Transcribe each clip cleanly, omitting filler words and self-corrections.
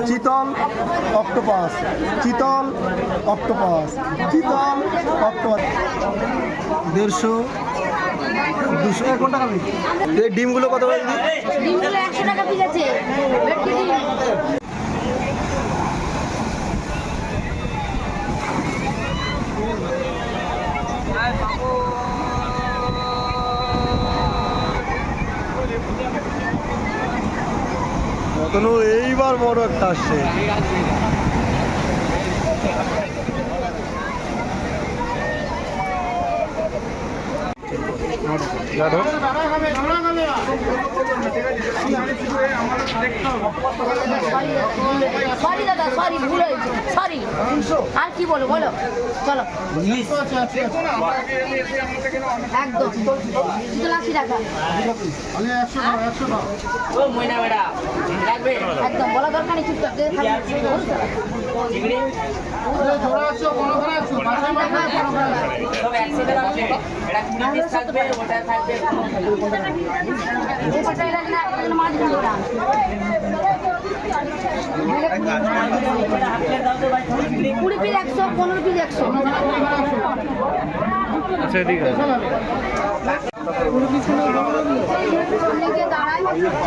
চিতল অক্টোপাস, চিতল অক্টোপাস, চিতল অক্টোপাস 150, 200 কোন টাকা? এই ডিমগুলো কত করে দিদি? ডিমগুলো 100 টাকা পিস আছে। মতনু এইবার বড় একটা আসছে। সরি দাদা, সরি ভুল হয়েছে, সরি। আর কি বলো বলো, চলো একদম 80 টাকা একদম বলা দরকার নেই, চুপচাপ কুড়ি পিস 100, 15 পিস 100। আচ্ছা ঠিক আছে।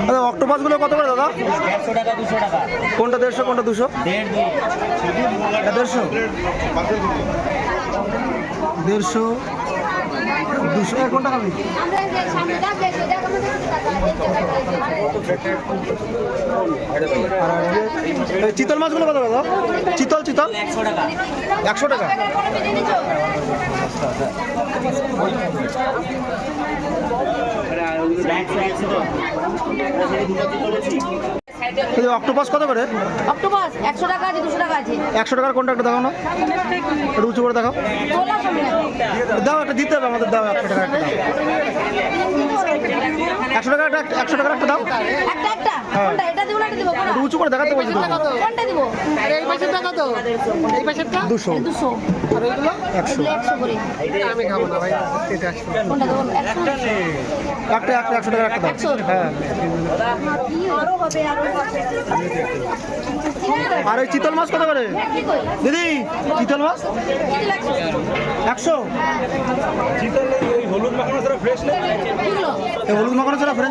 দাদা অক্টোপাস গুলো কত করে দাদা? 150 টাকা, 200 টাকা। কোনটা 150, কোনটা 200? 150, 150, 200 কোন টাকা? চিতল মাছগুলো কত দাদা? চিতল চিতল 100 টাকা। 100 টাকা। অক্টোপাস কত করে? অক্টোপাস 100 টাকা আছে, 200 টাকা আছে। 100 টাকার কোনটা একটা দেখাও না, একটু উঁচু করে দেখাও। দাও একটা দিতে হবে আমাদের, দাও 100 টাকা একটা দাও। 100 টাকা একটা, 100 টাকার একটা দাও। একটা একটা কোনটা? এটা দিব না এটা দিব? একটু উঁচু করে দেখাতে বলছি তো। কোনটা দিব? আরে এই পাশেরটা কত? এই পাশেরটা 200, 200। আর এইগুলো 100। 100 করে। আমি খাবো না ভাই, এটা 100। কোনটা দেবো? 100 একটা 100 টাকার একটা দাও। 100 হ্যাঁ। আরো হবে, আরো আর ওই চিতল মাছ কত করে দিদি? চিতল মাছ 100। এই হলুদ মাখানো ছাড়া ফ্রেশ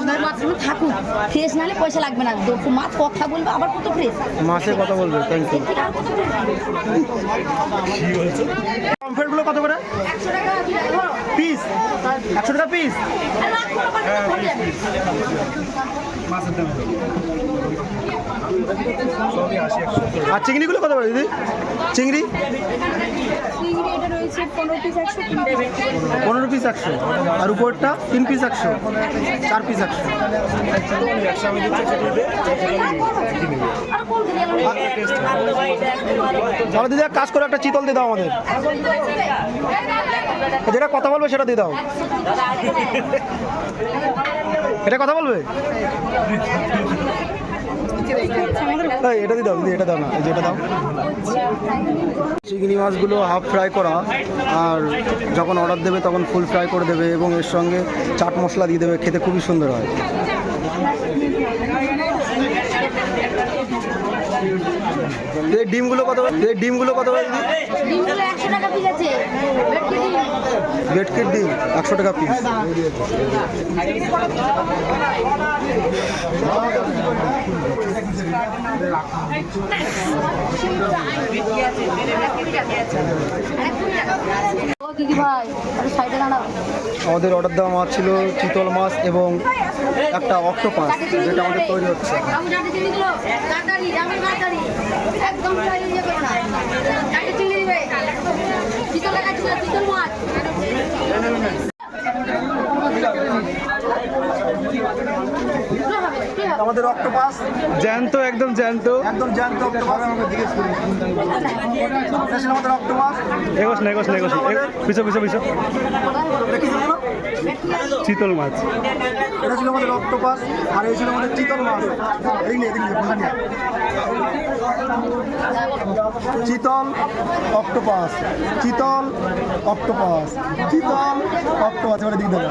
নেই। মাছগুলো থাকুক, ফ্রেশ নালে পয়সা লাগবে না। মাছ কথা বলবে আবার কত ফ্রেশ। মাছের কথা বলবে, থ্যাংক ইউ। পমফ্রেটগুলো কত করে 100 টাকা পিস? 100 টাকা পিস। আর চিংড়িগুলো কত করে দিদি? চিংড়ি 15 পিস 100, আর উপরটা 3 পিস 100, 4 পিস 100। তাহলে দিদি এক কাজ করে একটা চিতল দিয়ে দাও আমাদের, যেটা কথা বলবে সেটা দিয়ে দাও। এটা কথা বলবে? এটা দিয়ে দাও দিদি, এটা দাও না, এই যে এটা দাও। চিংড়ি মাছগুলো হাফ ফ্রাই করা, আর যখন অর্ডার দেবে তখন ফুল ফ্রাই করে দেবে এবং এর সঙ্গে চাট মশলা দিয়ে দেবে, খেতে খুবই সুন্দর হয়। এই ডিমগুলো কত? এই ডিমগুলো কত? ডিমগুলো 100 টাকা পিস আছে। ভেটকির ডিম 100 টাকা পিস। দিদি ভাই সাইডে দাঁড়াও। আমাদের অর্ডার দেওয়া মাছ ছিল চিতল মাছ এবং একটা অক্টোপাস, যেটা আমাদের তৈরি হচ্ছে। একদম চিতল মাছ। আমাদের অক্টোপাস জ্যান্ত, একদম জ্যান্ত, একদম জ্যান্ত অক্টোপাস। আমাদের অক্টোপাস এগোস না এগোস না এগোস না, পিছো পিছো পিছো। চিতল মাছ, এটা ছিল আমাদের অক্টোপাস, আর এই ছিল আমাদের চিতল মাছ। চিতল অক্টোপাস, চিতল অক্টোপাস, চিতল অক্টোপাস। এবারে দিক দেবো।